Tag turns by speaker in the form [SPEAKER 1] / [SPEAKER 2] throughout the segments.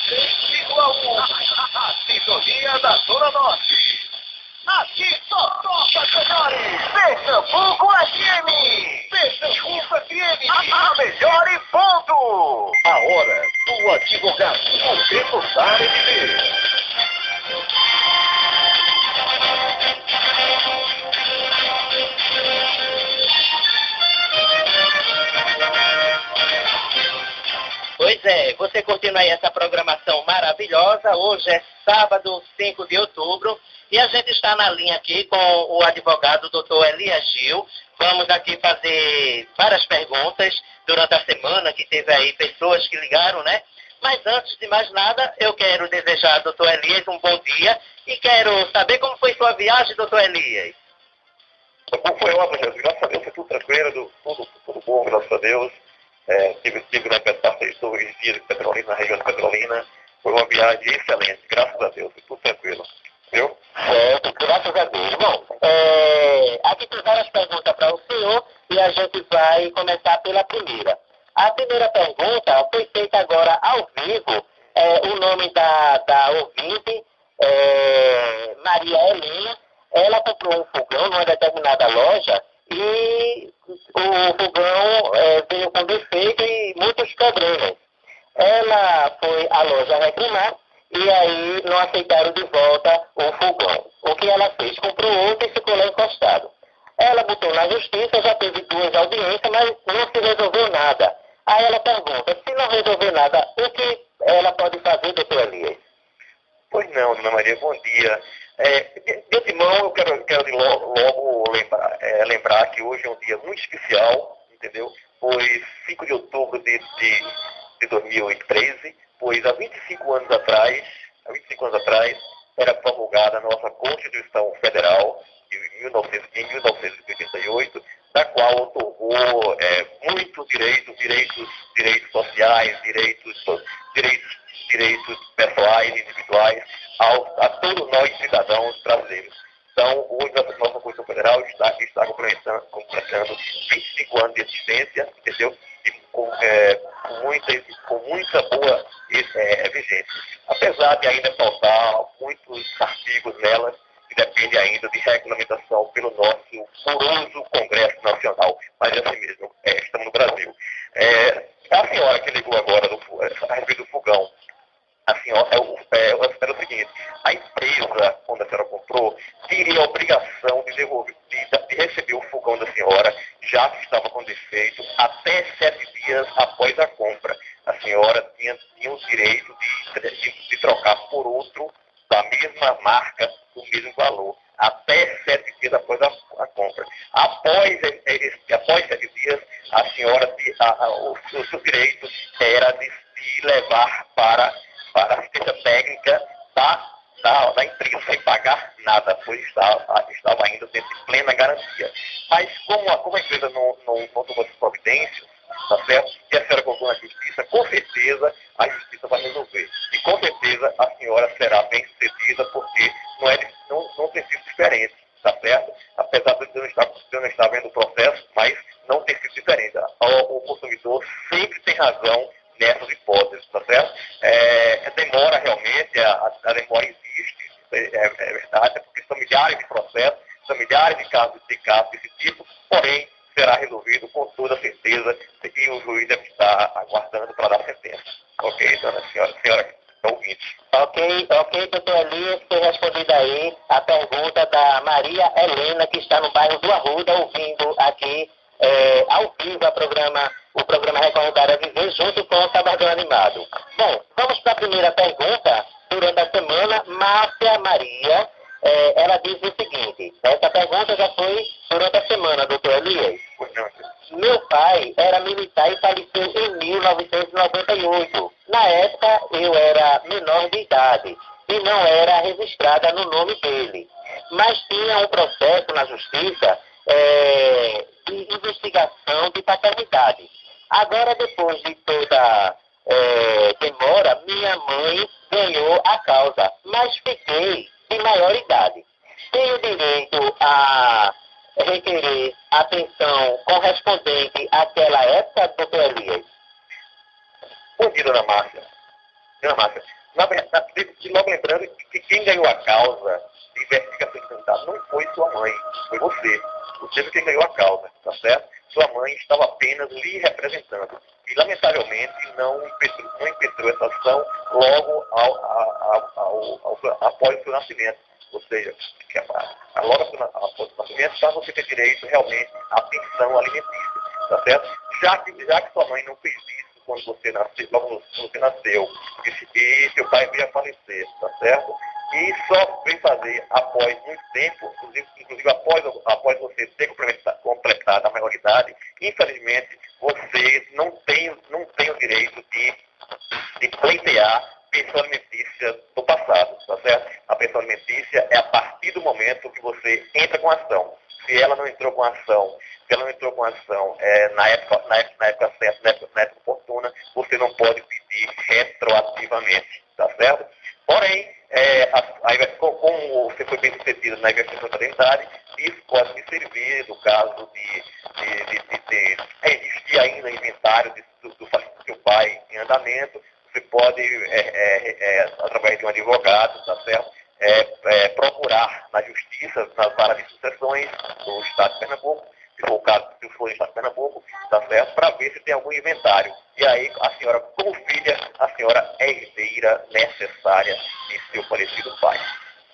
[SPEAKER 1] 106,1. A sintonia da Zona Norte. Aqui só toca melhores. Pernambuco FM. Pernambuco FM. A melhor e ponto. A hora do advogado. Você não sabe viver.
[SPEAKER 2] Pois é, você curtindo aí essa programação maravilhosa. Hoje é sábado, 5 de outubro, e a gente está na linha aqui com o advogado Dr. Elias Gil. Vamos aqui fazer várias perguntas durante a semana, que teve aí pessoas que ligaram, né? Mas antes de mais nada, eu quero desejar ao Dr. Elias um bom dia e quero saber como foi sua viagem, Dr. Elias.
[SPEAKER 3] Como foi ótimo, Jesus? Graças a Deus foi tudo tranquilo, tudo bom, graças a Deus. Tive na passei 2 dias de Petrolina, na região de Petrolina. Foi uma viagem excelente, graças a Deus, foi tudo tranquilo. Viu?
[SPEAKER 2] Certo, graças a Deus. Bom, aqui tem várias perguntas para o senhor e a gente vai começar pela primeira. A primeira pergunta foi feita agora ao vivo. O nome da ouvinte, Maria Helena, ela comprou um fogão numa determinada loja e o fogão veio com defeito e muitos problemas. Ela foi à loja reclamar e aí não aceitaram de volta o fogão. O que ela fez? Comprou outro e ficou lá encostado. Ela botou na justiça, já teve 2 audiências, mas não se resolveu nada. Aí ela pergunta, se não resolver nada, o que ela pode fazer, doutor Elias?
[SPEAKER 3] Pois não, dona Maria, bom dia. De antemão, eu quero logo lembrar que hoje é um dia muito especial, entendeu? Foi 5 de outubro de 2013, pois há 25 anos atrás, era promulgada a nossa Constituição Federal, em 1988, da qual otorgou muitos direitos sociais, direitos pessoais, individuais, a todos nós cidadãos brasileiros. Então, hoje a nossa Constituição Federal está completando 25 anos de existência, entendeu? E com muita boa vigência. Apesar de ainda faltar muitos artigos nelas, que depende ainda de regulamentação pelo nosso foroso Congresso Nacional. Mas é assim mesmo, estamos no Brasil. A senhora que ligou agora a respeito do fogão, a senhora, era o seguinte, a empresa, quando a senhora comprou, teria a obrigação de receber o fogão da senhora, já que estava com defeito, até 7 dias após a compra. A senhora tinha o direito de trocar por outro da mesma marca, do mesmo valor, até 7 dias após a compra. Após 7 dias, a senhora, o seu direito era de levar para a assistência técnica da empresa, sem pagar nada, pois estava ainda dentro de plena garantia. Mas como a empresa não tomou as providências, tá certo? E a senhora colocou na justiça, com certeza a justiça vai resolver. E com certeza a senhora será bem sucedida, porque não tem sido diferente, tá certo? Apesar de eu não estar vendo o processo, mas não tem sido diferente. O consumidor sempre tem razão nessas hipóteses, tá certo? Demora realmente, a demora existe, é verdade, porque são milhares de processos, são milhares de casos desse tipo, porém será resolvido com toda certeza e o juiz deve estar aguardando para dar sentença. Ok, dona senhora ouvinte.
[SPEAKER 2] Ok, doutor Elias, foi respondida aí a pergunta da Maria Helena, que está no bairro do Arruda, ouvindo aqui ao vivo o programa Recordar a Viver, junto com o Sabadão Animado. Bom, vamos para a primeira pergunta. Durante a semana, Márcia Maria, ela diz o seguinte, essa pergunta já foi durante a semana, doutor Elias. Meu pai era militar e faleceu em 1998. Na época, eu era menor de idade e não era registrada no nome dele. Mas tinha um processo na justiça de investigação de paternidade. Agora, depois de toda demora, minha mãe ganhou a causa, mas fiquei de maior idade. Tenho direito a requerer atenção correspondente àquela época, doutor Elias?
[SPEAKER 3] Bom dia, dona Márcia. Senhora Márcia, logo lembrando que quem ganhou a causa de investigação de candidato não foi sua mãe, foi você. Você foi quem ganhou a causa, tá certo? Sua mãe estava apenas lhe representando. E, lamentavelmente, não impetrou essa ação logo após o seu nascimento. Ou seja, logo após o nascimento, para você ter direito realmente à pensão alimentícia, tá certo? Já que sua mãe não fez isso quando você nasceu, logo quando você nasceu, e seu pai veio a falecer, tá certo? E só veio fazer após muito tempo, inclusive após você ter completado a maioridade, infelizmente, você não tem o direito de pleitear pensão alimentícia do passado, tá certo? A pensão alimentícia é a partir do momento que você entra com a ação. Se ela não entrou com a ação, na época certa, na época oportuna, você não pode pedir retroativamente, tá certo? Porém, como você foi bem sucedido na investigação da paternidade, isso pode me servir no caso de existir ainda inventário do seu pai em andamento. Você pode, através de um advogado, tá certo? Procurar na justiça, nas varas de sucessões do Estado de Pernambuco, se for o caso, se for o Estado de Pernambuco, tá certo? Para ver se tem algum inventário. E aí, a senhora, como filha, a senhora é herdeira necessária de seu falecido pai.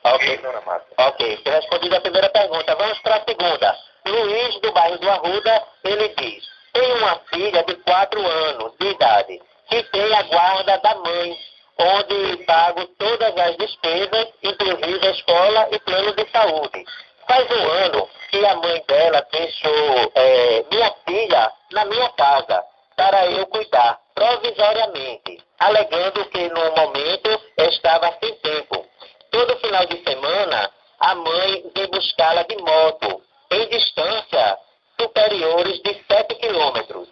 [SPEAKER 3] Ok, dona Márcia?
[SPEAKER 2] Ok, respondida a primeira pergunta. Vamos para a segunda. Luiz, do bairro do Arruda, ele diz: tem uma filha de 4 anos de idade que tem a guarda da mãe, onde pago todas as despesas, inclusive a escola e plano de saúde. Faz 1 ano que a mãe dela deixou minha filha na minha casa para eu cuidar, provisoriamente, alegando que no momento estava sem tempo. Todo final de semana, a mãe vem buscá-la de moto, em distância superiores de 7 quilômetros.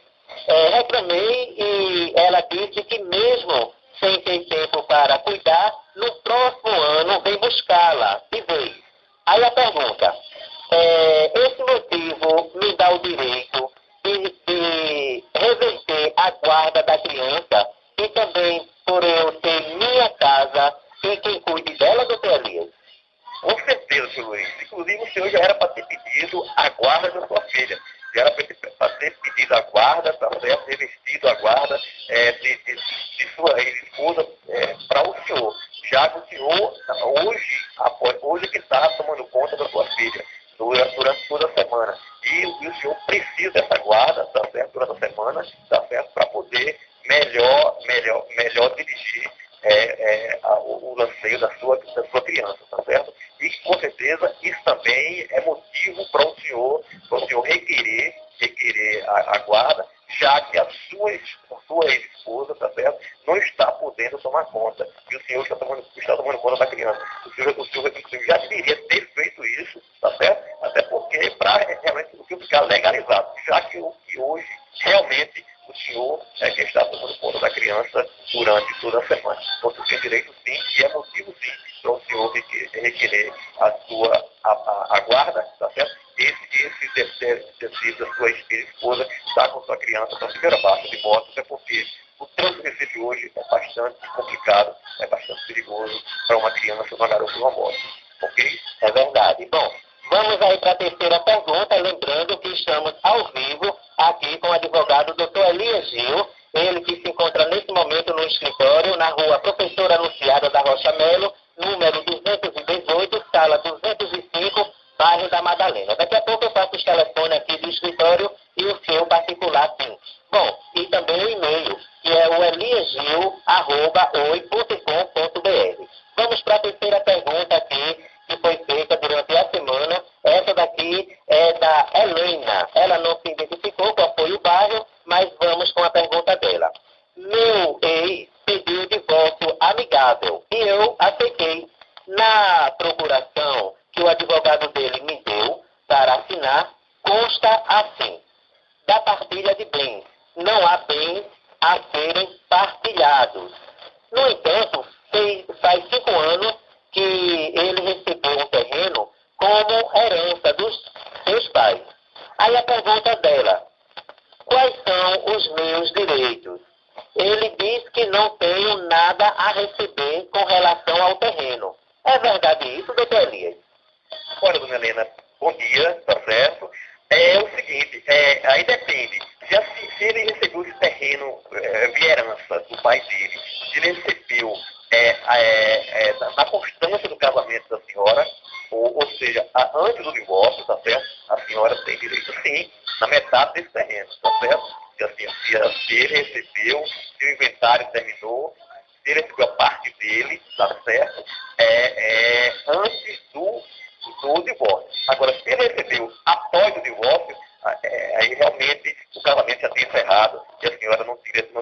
[SPEAKER 2] Reclamei e ela disse que mesmo sem ter tempo para cuidar, no próximo ano vem buscá-la de vez. Aí a pergunta: esse motivo me dá o direito de reverter a guarda da criança e também por eu ter minha casa e quem cuide dela, doutor Elias?
[SPEAKER 3] Com certeza, senhor Luiz. Inclusive, o senhor já era para ter pedido a guarda da sua filha. Já era para ter pedido a guarda, para ter revestido a guarda de sua esposa para o senhor. Já que o senhor, hoje que está tomando conta da sua filha, durante toda a semana. E o senhor precisa dessa guarda, tá certo? Durante a semana, tá certo? Para poder melhor dirigir o lanceio da sua criança, tá certo? E com certeza isso também é motivo para o senhor requerer a guarda, já que a sua ex-esposa, tá certo, não está podendo tomar conta, e o senhor está tomando conta da criança. O senhor inclusive, já deveria ter feito isso, tá certo? Até porque para realmente o que ficar legalizado, já que hoje realmente o senhor que está tomando conta da criança durante toda a semana. Então, você tem direito sim, e é motivo sim, para o senhor requerer a guarda, tá certo? Esse tecido da sua esposa está com sua criança para a primeira baixa de moto, até porque o trânsito que Recife hoje é bastante complicado, é bastante perigoso para uma criança, uma garota numa moto. Ok?
[SPEAKER 2] É verdade. Bom, vamos aí para a terceira pergunta, lembrando que estamos ao vivo aqui com o advogado Dr. Elias Gil, ele que se encontra nesse momento no escritório, na rua Professora Anunciada da Rocha Melo, número 218, sala 205, bairro da Madalena. Daqui a pouco eu passo os telefones aqui do escritório e o seu particular, sim. Bom, e também o e-mail, que é o eliasgil@oi.com.br. Vamos para a terceira pergunta aqui, que foi feita durante a semana. Essa daqui é da Helena. Ela não se identificou qual foi o bairro, mas vamos com a pergunta dela. Meu ex pediu divórcio amigável e eu aceitei. Na procuração que o advogado dele me deu para assinar, consta assim: da partilha de bens. Não há bens a serem partilhados. No entanto, faz 5 anos que ele recebeu um terreno como herança dos seus pais. Aí a pergunta dela: quais são os meus direitos? ele diz que não tem nada a receber com relação ao terreno. É verdade isso, doutor Elias?
[SPEAKER 3] Olha, dona Helena, bom dia, tá certo? É o seguinte, aí depende. Se ele recebeu esse terreno via herança do pai dele, se ele recebeu na constância do casamento da senhora, ou seja, antes do divórcio, tá certo? A senhora tem direito, sim, na metade desse terreno, tá certo? Se ele recebeu, se o inventário terminou, se ele recebeu a parte dele, tá certo? Antes do divórcio. Agora, se ele recebeu após o divórcio, aí realmente o casamento já tem encerrado e a senhora não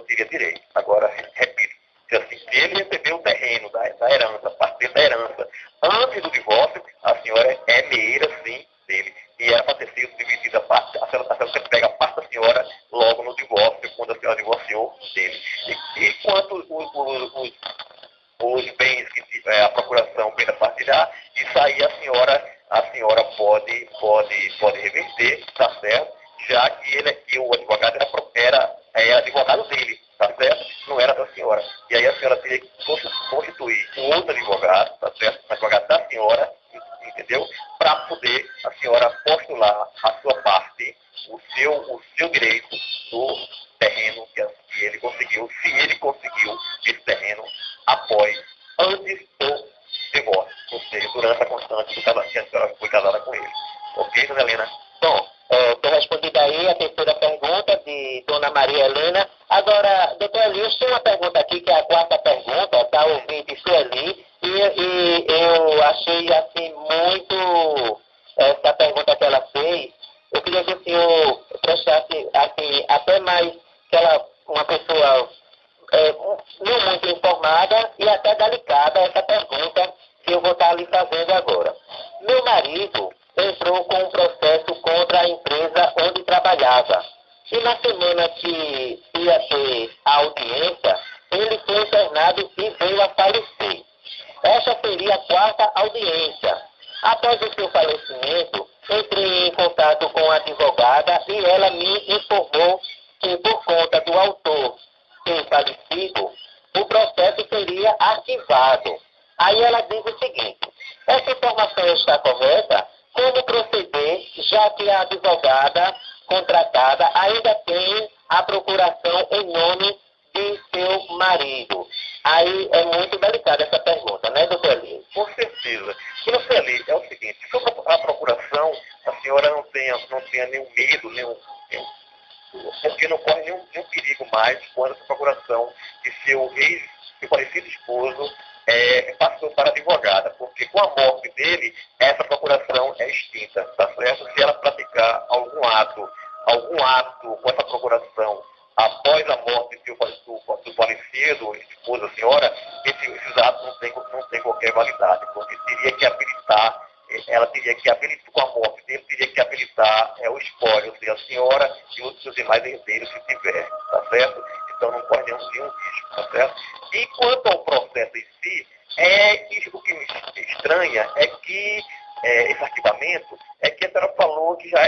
[SPEAKER 3] teria direito. Agora, repito, se ele recebeu o terreno da herança, parte dele da herança, antes do divórcio, a senhora é meeira, sim, dele. E era para ter sido dividida a parte. A senhora sempre pega a parte da senhora logo no divórcio, quando a senhora divorciou dele. E quanto os bens que a procuração pena partilhar, isso aí a senhora pode reverter, tá certo? Já que o advogado era advogado dele, tá certo? Não era da senhora. E aí a senhora teria que constituir um outro advogado, tá certo? Um advogado da senhora, entendeu? Para poder a senhora postular a sua parte, o seu direito do terreno que ele conseguiu, se ele conseguiu esse terreno antes do divórcio, ou seja, durante a constante do casamento que a senhora foi casada com ele. Ok, dona Helena?
[SPEAKER 2] Bom, estou respondendo aí a terceira pergunta de dona Maria Helena. Agora, doutor Elias, tem uma pergunta aqui, que é a quarta pergunta, da ouvinte Sueli, e eu achei, assim, muito essa pergunta que ela fez. Eu queria que o senhor prestasse, assim, até mais que ela, uma pessoa não muito informada e até delicada, essa pergunta que eu vou estar lhe fazendo agora. Meu marido entrou com um processo contra a empresa onde trabalhava. E na semana que ia ter a audiência, ele foi internado e veio a falecer. Esta seria a quarta audiência. Após o seu falecimento, entrei em contato com a advogada e ela me informou que, por conta do autor ter falecido, o processo seria arquivado. Aí ela diz o seguinte: essa informação está correta? Como proceder, já que a advogada contratada ainda tem a procuração em nome de seu marido? Aí é muito delicada essa pergunta, né, doutor Elias?
[SPEAKER 3] Com certeza. Dona Celi, é o seguinte, sobre a procuração, a senhora não tenha nenhum medo, porque não corre nenhum perigo mais quando essa procuração de seu falecido esposo passou para a advogada, porque com a morte dele, essa procuração é extinta, tá certo? Se ela praticar algum ato com essa procuração após a morte do falecido esposo, a senhora, esses atos não têm qualquer validade, porque ela teria que habilitar, com a morte dele, teria que habilitar o espólio, ou seja, a senhora e os seus demais herdeiros, se tiver, tá certo? Então não corre nenhum risco, tá certo? E quanto ao processo em si, o que me estranha é que esse arquivamento é que a senhora falou que já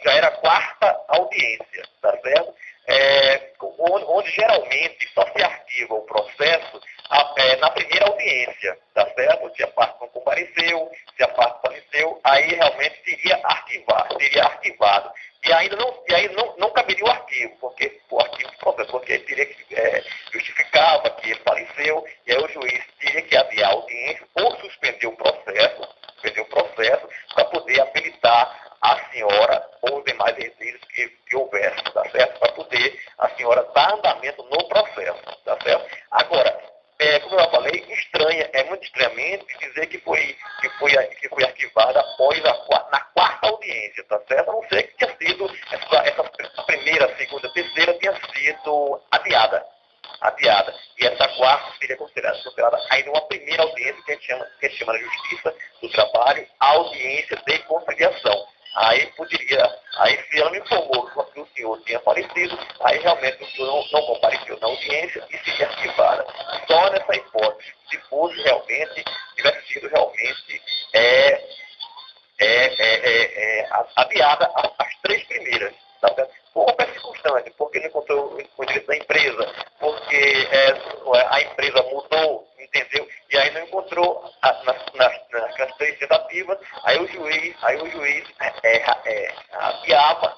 [SPEAKER 3] era a quarta audiência, tá certo? Onde geralmente só se arquiva o processo na primeira audiência, tá certo? Se a parte não compareceu, se a parte faleceu, aí realmente seria arquivado. E aí não caberia o arquivo, porque o arquivo do processo, porque teria que justificava que ele faleceu, e aí o juiz teria que adiar a audiência ou suspender o processo para poder habilitar a senhora ou os demais herdeiros que houvesse, tá certo? Para poder a senhora dar andamento no processo, tá certo? Agora, como eu falei, é muito estranhamente dizer que foi arquivada após na quarta audiência, tá certo? A não ser que tenha sido, essa primeira, segunda, terceira tenha sido adiada. E essa quarta seria considerada ainda uma primeira audiência que a gente chama na Justiça do Trabalho, audiência de conciliação. Aí se ela me informou que o senhor tinha falecido, aí realmente o senhor não compareceu na audiência e seria arquivada. Só nessa hipótese, se fosse realmente, tivesse sido realmente adiada as três primeiras, tá certo? Por qualquer circunstância, porque não encontrou o direito da empresa, porque a empresa mudou, entendeu? E aí não encontrou nas 3 tentativas, aí o juiz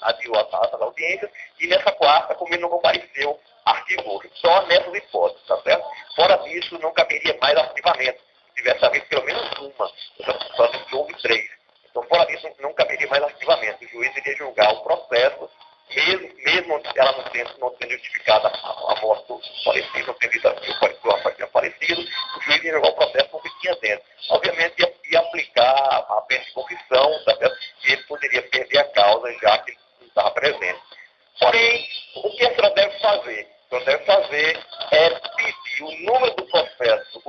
[SPEAKER 3] adiou as audiências, e nessa quarta, como ele não compareceu, arquivou. Só nessas hipóteses, tá certo? Fora disso, não caberia mais arquivamento. Se tivesse havido pelo menos uma, só que houve 3. Então, fora disso, não caberia mais arquivamento. O juiz iria julgar o processo, mesmo ela não tendo justificado a morte do falecido, não tendo dito que o rapaz tinha falecido, o juiz ia julgar o processo como que tinha dentro. Obviamente, ia aplicar a pena de confissão, tá certo? E ele poderia perder a causa, já que não estava presente. Porém, o que a senhora deve fazer? A senhora deve fazer é pedir o número do processo,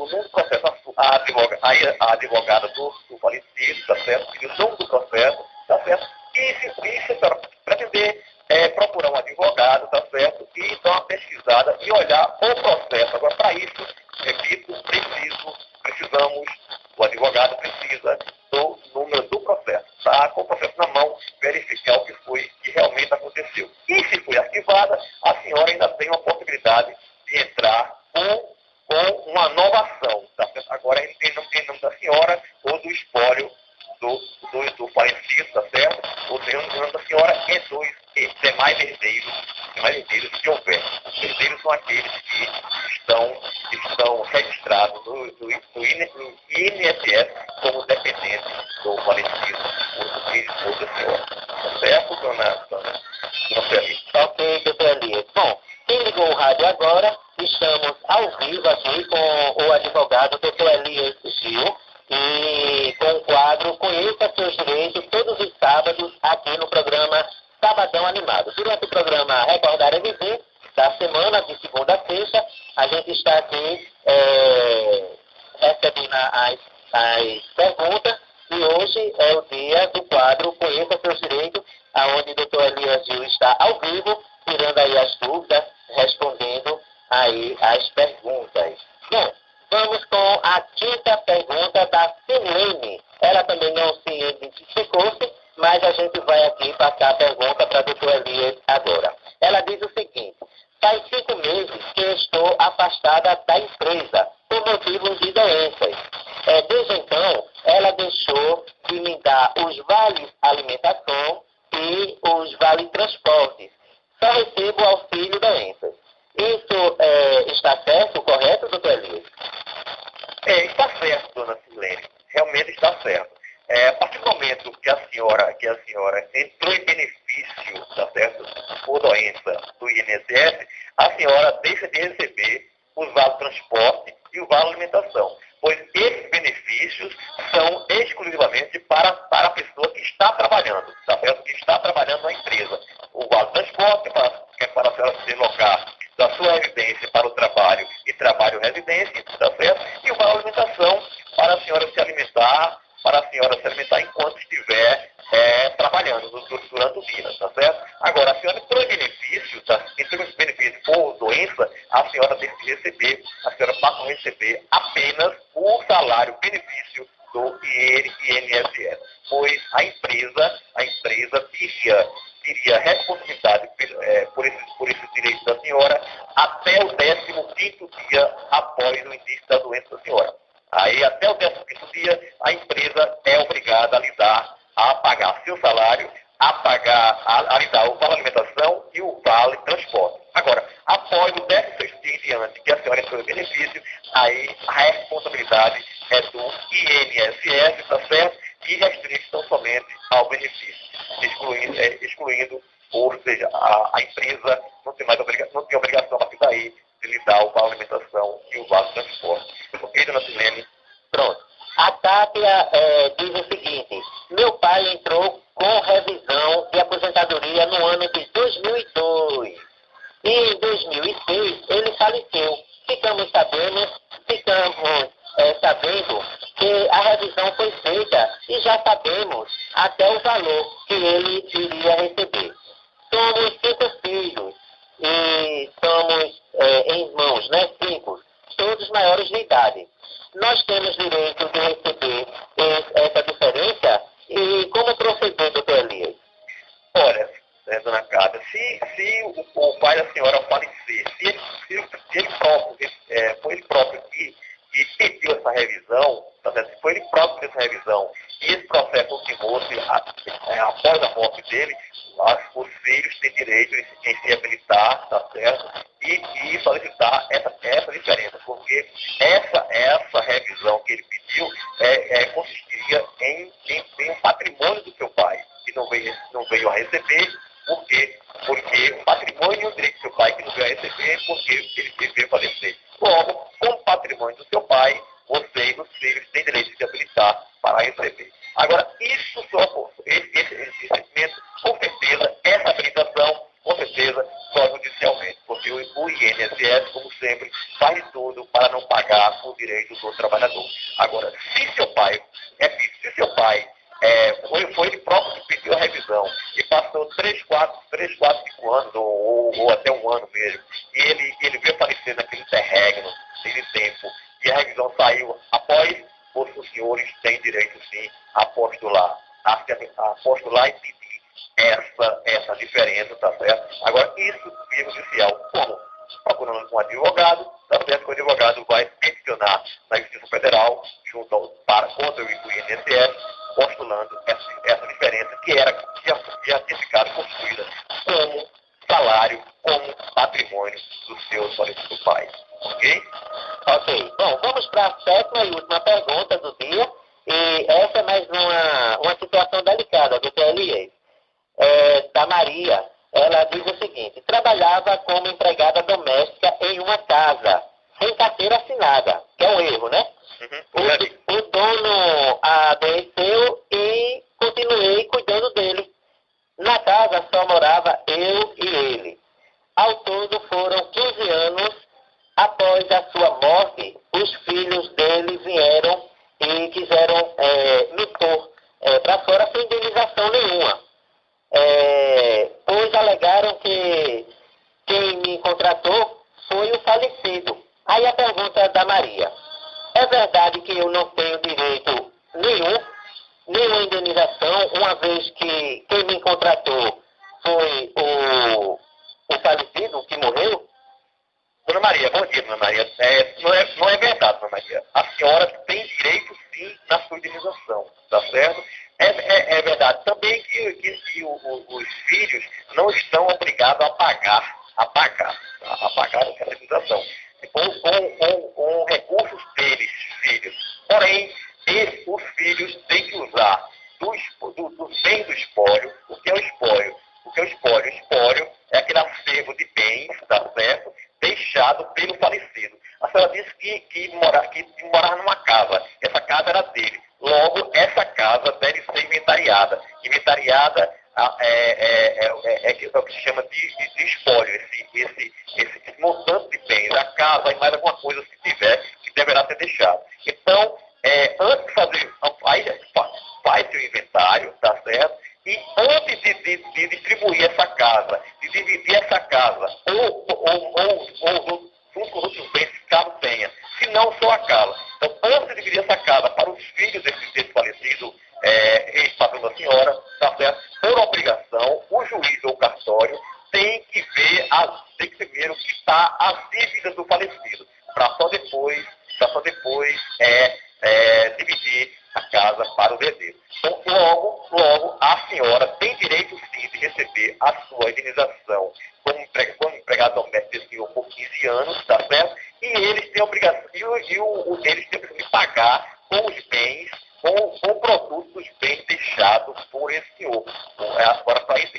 [SPEAKER 3] a advogada do falecido, tá certo? Pedir o número do processo, tá certo? E se a senhora pretender procurar um advogado, tá certo? E dar uma pesquisada e olhar o processo. Agora, para isso, repito, o advogado precisa do número do processo, tá? Com o processo na mão, verificar o que foi que realmente aconteceu. E se foi arquivada, a senhora ainda tem uma possibilidade de entrar com uma nova ação, tá certo? Agora, em nome da senhora ou do espólio do falecido, tá certo? Ou seja, em nome da senhora e dos demais herdeiros, se houver. Os herdeiros são aqueles que estão registrados no INSS como dependentes do falecido ou da senhora. Tá certo, dona Feliz?
[SPEAKER 2] Ok, doutor Elias. Bom, quem ligou o rádio agora, estamos ao vivo aqui com o advogado doutor Elias Gil e com o quadro Conheça Seus Direitos todos os sábados aqui no programa Sabadão Animado. Durante o programa Recordar é Viver, da semana de segunda a sexta, a gente está aqui recebendo as perguntas e hoje é o dia do quadro Conheça Seus Direitos, onde o doutor Elias Gil está ao vivo, tirando aí as dúvidas, respondendo aí as perguntas. Bom, vamos com a quinta pergunta da Silene. Ela também não se identificou-se, mas a gente vai aqui passar a pergunta para o doutor Elias agora. Ela diz o seguinte: faz 5 meses que estou afastada da empresa por motivos de doenças. Desde então, ela deixou de me dar os vales alimentação e os vales transportes. Só recebo auxílio doenças. Isso está certo, correto, doutor Elias?
[SPEAKER 3] Está certo, dona Silene. Realmente está certo. A partir do momento que a senhora entrou em benefício, tá certo, por doença do INSS, a senhora deixa de receber os vales transporte e o vale alimentação, pois esses benefícios são exclusivamente para a pessoa que está trabalhando, tá certo? Que está trabalhando na empresa. O vale transporte é para a senhora se deslocar da sua residência para o trabalho e trabalho-residência, tá certo? E o vale alimentação para a senhora se alimentar, enquanto estiver trabalhando durante o dia, tá certo? Agora, a senhora entrou em benefício, por doença, a senhora passa a receber apenas o salário benefício do INSS, pois a empresa teria responsabilidade por esses direitos da senhora até o 15º dia após o início da doença da senhora. Aí, até o 15º dia, a empresa é obrigada a pagar seu salário, a lhe dar o vale alimentação e o vale transporte. Agora, após o 16º dia em diante, que a senhora entrou em benefício, aí a responsabilidade é do INSS, tá certo? E restringe tão somente ao benefício, excluindo, ou seja, a empresa não tem obrigação a partir daí de lhe dar o vale alimentação e o vale transporte. Ok, dona Silene?
[SPEAKER 2] Pronto. A Kátia diz o seguinte: meu pai entrou com revisão de aposentadoria no ano de 2002 e em 2006 ele faleceu. Ficamos sabendo que a revisão foi feita e já sabemos até o valor que ele iria receber. Somos 5 filhos e somos irmãos, né? 5, todos maiores de idade. Nós temos direito de receber essa diferença e como proceder, doutor Elias?
[SPEAKER 3] Olha, dona Cátia, se o pai da senhora falecer, se ele revisão e esse processo ultimou-se após a morte dele, os filhos têm direito em se habilitar, tá certo? E solicitar essa diferença, porque essa revisão que ele pediu consistiria em um patrimônio do seu pai, que não veio a receber, porque o patrimônio e o direito do seu pai que não veio a receber, porque ele veio falecer. Logo, como patrimônio do seu pai, você e os filhos têm direito de se habilitar para receber. Agora, esse recebimento, com certeza, essa habilitação, com certeza, só judicialmente, porque o INSS, como sempre, faz de tudo para não pagar o direito do trabalhador. Agora, se seu pai foi ele próprio que pediu a revisão e passou 3, 4, 5 anos, ou até um ano mesmo, e ele veio falecer naquele interregno, naquele tempo, e a revisão saiu após, os senhores têm direito, sim, a postular e pedir essa diferença, tá certo? Agora, isso via judicial, como? Procurando um advogado, tá certo? Que o advogado vai peticionar na Justiça Federal, contra o INSS, postulando essa diferença que já tinha ficado construída como salário, como patrimônio do seu falecido pai. Ok?
[SPEAKER 2] Ok. Bom, vamos para a 7ª e última pergunta do dia. E essa é mais uma situação delicada do TLE. Da Maria. Ela diz o seguinte: trabalhava como empregada doméstica em uma casa, sem carteira assinada, que é um erro, né? O dono adoeceu e continuei cuidando dele. Na casa só morava eu e ele. Ao todo foram 15 anos. Após a sua morte, os filhos dele vieram e quiseram me pôr para fora sem indenização nenhuma. Pois alegaram que quem me contratou foi o falecido. Aí a pergunta da Maria: é verdade que eu não tenho direito nenhuma indenização, uma vez que quem me contratou foi o falecido que morreu?
[SPEAKER 3] Dona Maria, bom dia, Dona Maria. Não é verdade, Dona Maria. A senhora tem direito, sim, na sua indenização, tá certo? É verdade também que os filhos não estão obrigados a pagar essa indenização. Com recursos deles, filhos. Porém, os filhos têm que usar dos bens do espólio. O que é o espólio? O espólio é aquele acervo de bens, tá certo? Deixado pelo falecido. A senhora disse que morava numa casa. Essa casa era dele. Logo, essa casa deve ser inventariada. Inventariada é o que se chama de espólio, esse montante de bens, a casa e mais alguma coisa se tiver, que deverá ser deixado. Então, antes de fazer, faz o inventário, tá certo? E antes de distribuir essa casa, de dividir essa casa, ou junto com outros bens, caso tenha, se não só a casa. Então, antes de dividir essa casa para os filhos desse falecido ex-patrão da senhora, tá certo? Por obrigação, o juiz ou o cartório tem que ver o que está as dívidas do falecido, para só depois dividir a casa para o herdeiro. Então, logo, a senhora tem direito, sim, de receber a sua indenização como empregado doméstico desse senhor por 15 anos, tá certo? E eles têm obrigação, eles têm que pagar com os bens, com o produto dos bens deixados por esse senhor. Agora, para isso,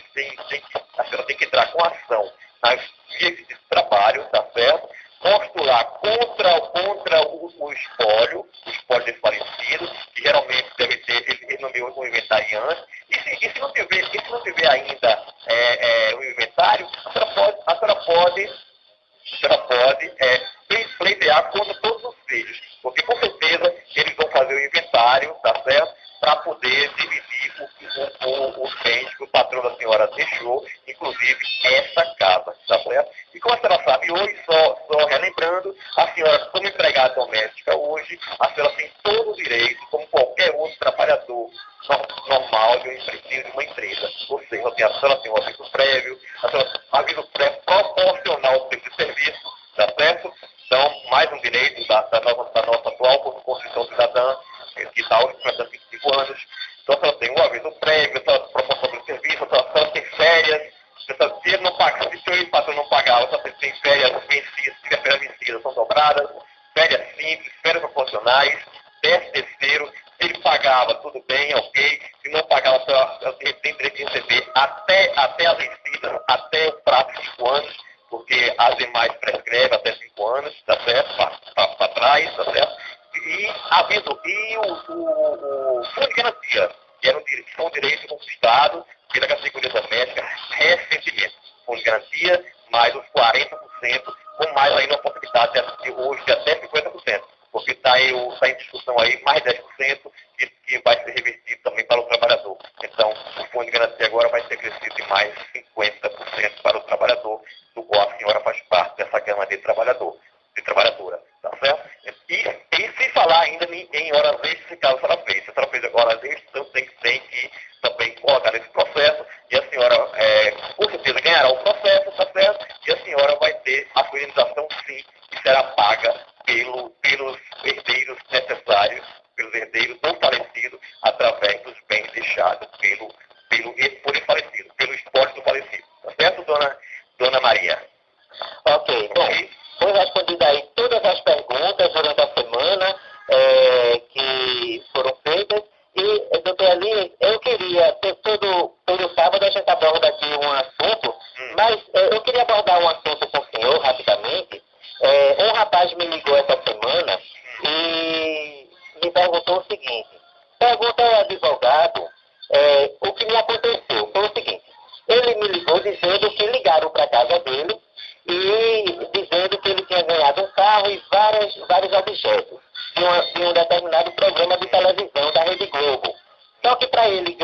[SPEAKER 3] a senhora tem que entrar com ação nas vias de trabalho, tá certo? Postular contra o espólio desse falecido, que geralmente deve ter, ele nomeou um inventariante, e se não tiver ainda o inventário, a senhora pode pleitear contra todos os filhos, porque com certeza eles vão fazer o inventário, tá certo? Para poder dividir os bens que o patrão da senhora deixou, inclusive essa casa, tá certo? E como a senhora sabe, hoje, só relembrando, a senhora, como empregada doméstica hoje, a senhora tem todo o direito, como qualquer outro trabalhador normal de uma empresa. Ou seja, a senhora tem um aviso prévio, aviso prévio proporcional ao tempo de serviço, tá certo? Então, mais um direito da nossa atual Constituição Cidadã, que tal, completa 25 anos. Então, se ela tem um aviso prévio, se ela proporção do serviço, se ela tem férias, se ele não paga, se o patrão não pagar, se ela tem férias vencidas, se tiver férias vencidas, são dobradas, férias simples, férias proporcionais, 10º, se ele pagava, tudo bem, ok. Se não pagava, ela tem direito de receber até as vencidas, até o prazo de 5 anos, porque as demais prescrevem até 5 anos, tá certo? Para trás, tá certo? E aviso, e o fundo de garantia, que são direitos conquistados pela categoria doméstica recentemente. Fundo de garantia, mais os 40%, com mais ainda uma possibilidade de hoje de até 50%, porque está em discussão aí mais 10% que vai ser revertido também para o trabalhador. Então, o fundo de garantia agora vai ser crescido em mais 50% para o trabalhador, do qual a senhora faz parte dessa gama de trabalhadora, tá certo? E sem falar ainda em horas extras, se caso ela fez. Se ela fez horas extras, então tem que também colocar nesse processo, e a senhora, com certeza, ganhará o processo, tá certo? E a senhora vai ter a sua indenização, sim, que será paga pelos herdeiros necessários, pelos herdeiros do falecido, através dos bens deixados por ele falecido, pelo espólio do falecido. Tá certo, dona Maria?
[SPEAKER 2] Ok, bom, foi respondida aí todas as perguntas durante a semana que foram feitas. E, doutor Elias, eu queria, todo sábado a gente aborda aqui um assunto, mas eu queria abordar um assunto com o senhor rapidamente. Um rapaz me ligou essa semana e me perguntou o seguinte: pergunta ao advogado o que me aconteceu. Foi o seguinte: ele me ligou dizendo que ligaram para a casa dele e dizendo que ele tinha ganhado um carro e vários objetos de um determinado programa de televisão da Rede Globo. Só que para ele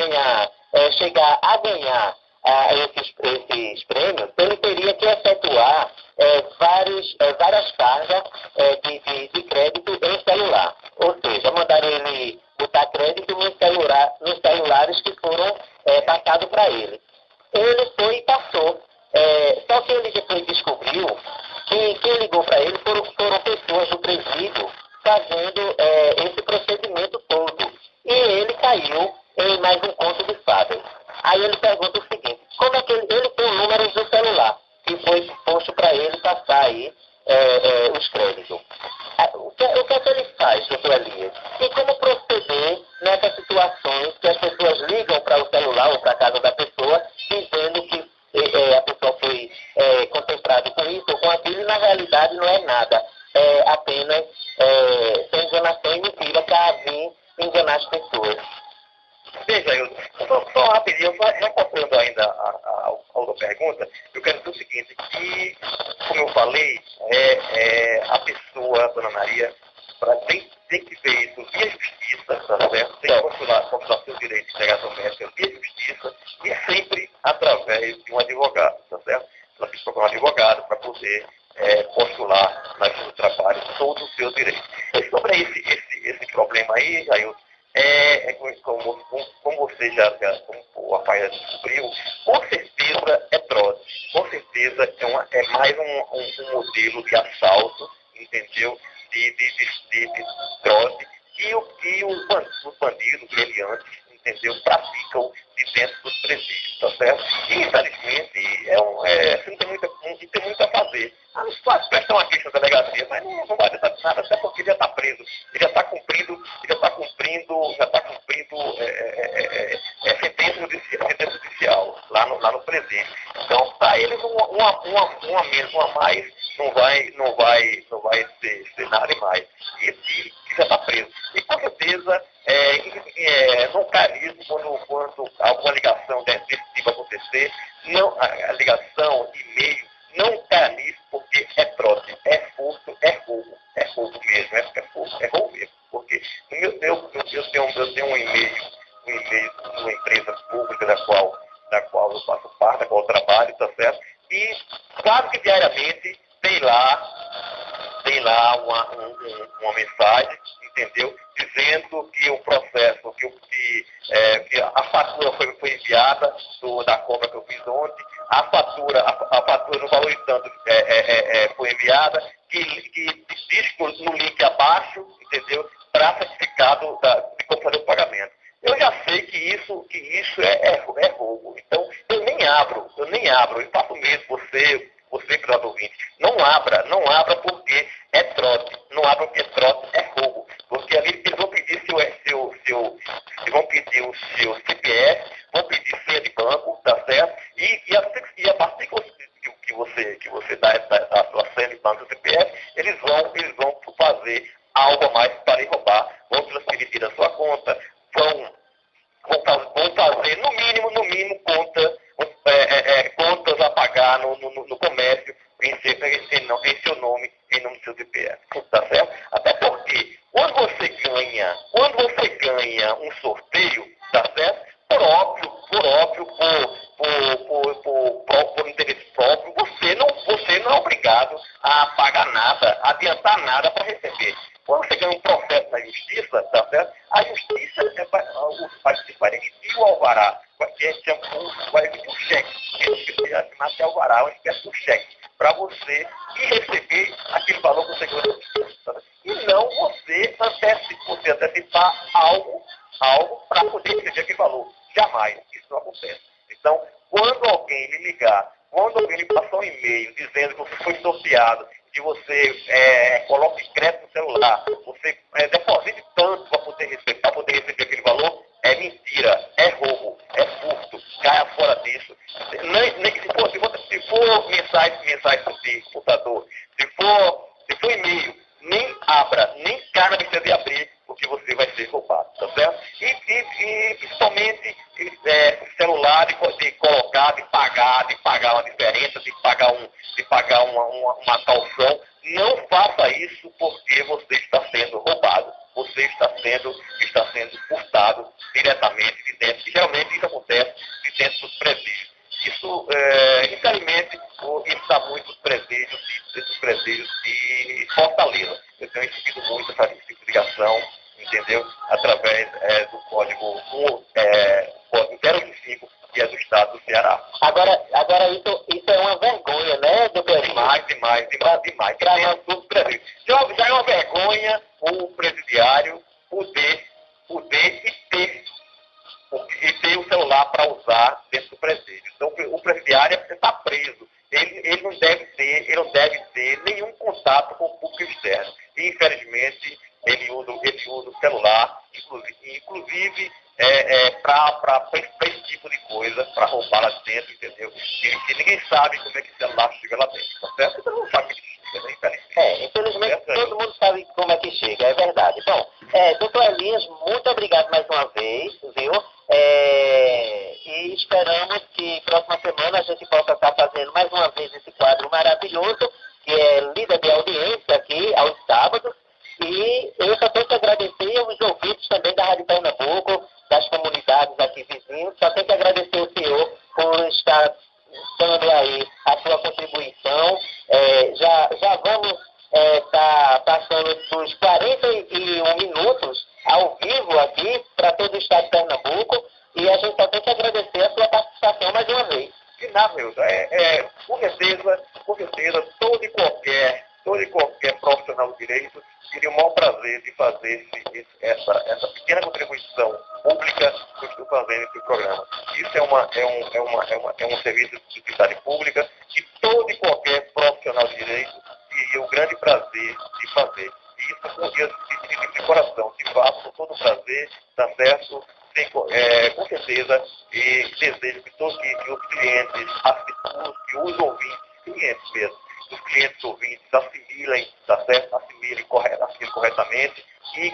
[SPEAKER 2] chegar a ganhar esses prêmios, ele teria que efetuar várias cargas de crédito em celular. Ou seja, mandaram ele botar crédito nos celulares que foram passados para ele. Ele foi e passou. Só que ele depois descobriu que quem ligou para ele foram pessoas do presídio fazendo esse procedimento todo. E ele caiu em mais um conto de fadas. Aí ele pergunta o seguinte: como é que ele tem números do celular que foi posto para ele passar aí os créditos? O que é que ele faz, doutor Elias? E como proceder nessas situações que as pessoas ligam para o celular ou para a casa da pessoa dizendo que a pessoa foi contemplada com isso ou com aquilo, e na realidade não é nada, apenas tem enganação e mentira para vir enganar as pessoas.
[SPEAKER 3] Veja, eu só rapidinho, só reportando ainda a outra pergunta, eu quero dizer o seguinte, que, como eu falei, a pessoa, a dona Maria, tem que ver isso via justiça, tá certo? Tem que postular seus direitos de integração doméstica via justiça e sempre através de um advogado, tá certo? Ela tem que procurar um advogado para poder postular na justiça do trabalho todos os seus direitos. E sobre esse problema aí, Jair, como você como o rapaz já descobriu, com certeza é trote, com certeza é mais um modelo de assalto, entendeu? De trote, e os bandidos meliantes, entendeu? Praticam de dentro dos presídios, tá certo? E, infelizmente, não tem muito a fazer. Não se faz prestar uma queixa na delegacia, mas não vai dar nada, até porque ele já está preso. Ele já está cumprindo sentença judicial lá no presídio. Então, para eles, uma menos, uma a mais, não vai ser nada demais. E já está preso. E, com certeza, não cai nisso quando alguma ligação desse tipo acontecer, a ligação, e-mail, não cai nisso porque é trote, é furto, é roubo mesmo, é roubo mesmo. Porque eu tenho um e-mail de uma empresa pública da qual eu faço parte, da qual eu trabalho, tá certo? E quase que diariamente tem lá uma mensagem, entendeu? Dizendo que o processo, que a fatura foi enviada da compra que eu fiz ontem, a fatura no valor de tanto foi enviada, que diz no link abaixo, entendeu? Para certificado de isso é roubo. Então, eu nem abro, eu faço mesmo, você que está ouvindo, não abra porque é trote, não abra porque trote é roubo, porque ali eles vão pedir vão pedir o seu CPF, vão pedir senha de banco, tá certo? E a partir que você dá a sua senha de banco e CPF, eles vão fazer algo a mais para lhe roubar, vão transferir da sua conta, vão fazer no mínimo contas a pagar no comércio em seu nome, em nome do seu CPF, tá certo? Até porque quando você ganha um sorteio, tá certo? Por óbvio, por interesse próprio, você não é obrigado a pagar nada, a adiantar nada para receber. Quando você ganha um processo na justiça, tá certo? A justiça vai emitir o alvará, vai emitir um cheque, que é chamado de alvará, uma espécie de um cheque, para você ir receber aquele valor que você ganhou na justiça. E não você antecipar algo para poder receber aquele valor. Jamais, isso não acontece. Então, quando alguém lhe ligar, quando alguém lhe passar um e-mail dizendo que você foi sorteado, que você coloque crédito no celular, você deposite tanto para poder receber aquele valor, é mentira, é roubo, é furto, caia fora disso. Se for mensagem de computador, se for e-mail, nem abra, nem caia na besteira de abrir, porque você vai ser roubado, tá certo? E principalmente celular de colocar, de pagar uma diferença, de pagar uma calção. Não faça isso porque você está sendo roubado. Você está sendo furtado diretamente de dentro. E geralmente isso acontece de dentro dos presídios. Isso, infelizmente, isso está muito nos presídios de Fortaleza. Eu tenho recebido muito essa ligação, entendeu? Através do código 025, que é do estado do Ceará.
[SPEAKER 2] Agora isso é uma vergonha, né, doutor?
[SPEAKER 3] Demais. Já é uma vergonha o presidiário poder ter o celular para usar dentro do presídio. Então, o presidiário está preso. Ele não deve ter nenhum contato com o público externo. E, infelizmente, ele usa o celular, inclusive para esse tipo de coisa, para roubar lá dentro, entendeu? E ninguém sabe como é que o celular chega lá dentro, tá certo? Você não sabe que chega, né?
[SPEAKER 2] Infelizmente todo mundo sabe como é que chega, é verdade. Bom, doutor Elias, muito obrigado mais uma vez, viu? E esperamos que próxima semana a gente possa estar fazendo mais uma vez esse quadro maravilhoso, que é líder de audiência aqui aos sábados. E eu só tenho que agradecer aos ouvintes também da Rádio Pernambuco, das comunidades aqui vizinhos. Só tenho que agradecer ao senhor por estar dando aí a sua contribuição. Já vamos estar passando dos 41 minutos ao vivo aqui para todo o estado de Pernambuco. E a gente só tem que agradecer a sua participação mais uma vez.
[SPEAKER 3] De nada, Milton. Com certeza, todo e qualquer profissional do direito teria o maior prazer de fazer essa pequena contribuição pública que eu estou fazendo nesse programa. Isso é um serviço de utilidade pública que todo e qualquer profissional de direito teria o grande prazer de fazer. E isso com de coração, de fato, com todo prazer, tá certo? Com certeza, e desejo que todos os clientes, que os ouvintes, clientes mesmo, os clientes ouvintes assimilem, tá certo? Assimilem corretamente e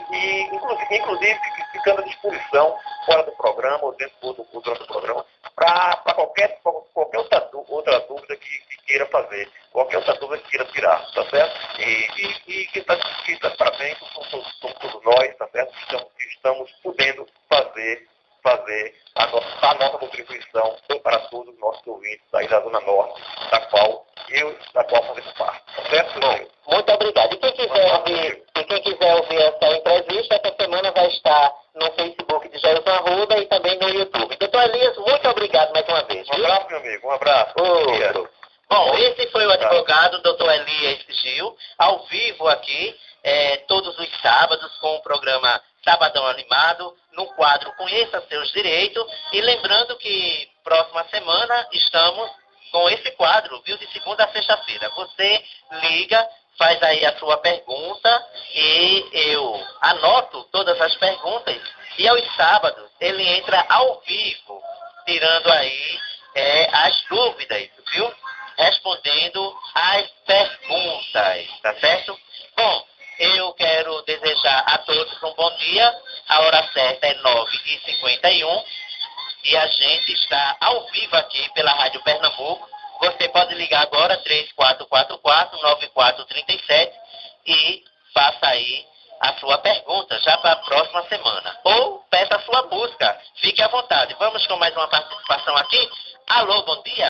[SPEAKER 3] inclusive ficando à disposição fora do programa ou durante o programa para qualquer outra dúvida que queira fazer, qualquer outra dúvida que queira tirar, tá certo? E que está parabéns, somos todos nós, tá certo? Estamos podendo fazer a nossa contribuição para todos os nossos ouvintes aí da Zona Norte, da qual fazemos parte. Tá certo?
[SPEAKER 2] Bom, muito obrigado. E quem quiser ouvir essa entrevista, essa semana vai estar no Facebook de Jailson Arruda e também no YouTube. Doutor Elias, muito obrigado mais uma vez.
[SPEAKER 3] Um abraço, meu amigo. Um abraço.
[SPEAKER 2] Bom, esse foi o advogado Dr. Elias Gil, ao vivo aqui, todos os sábados, com o programa Sabadão Animado,
[SPEAKER 4] no quadro Conheça Seus Direitos. E lembrando que próxima semana estamos com esse quadro, viu, de segunda a sexta-feira. Você liga, faz aí a sua pergunta e eu anoto todas as perguntas. E aos sábados ele entra ao vivo, tirando aí as dúvidas, viu? Respondendo as perguntas, tá certo? Bom, eu quero desejar a todos um bom dia. A hora certa é 9h51 e a gente está ao vivo aqui pela Rádio Pernambuco. Você pode ligar agora, 3444-9437 e faça aí a sua pergunta já para a próxima semana. Ou peça a sua busca. Fique à vontade. Vamos com mais uma participação aqui. Alô, bom dia.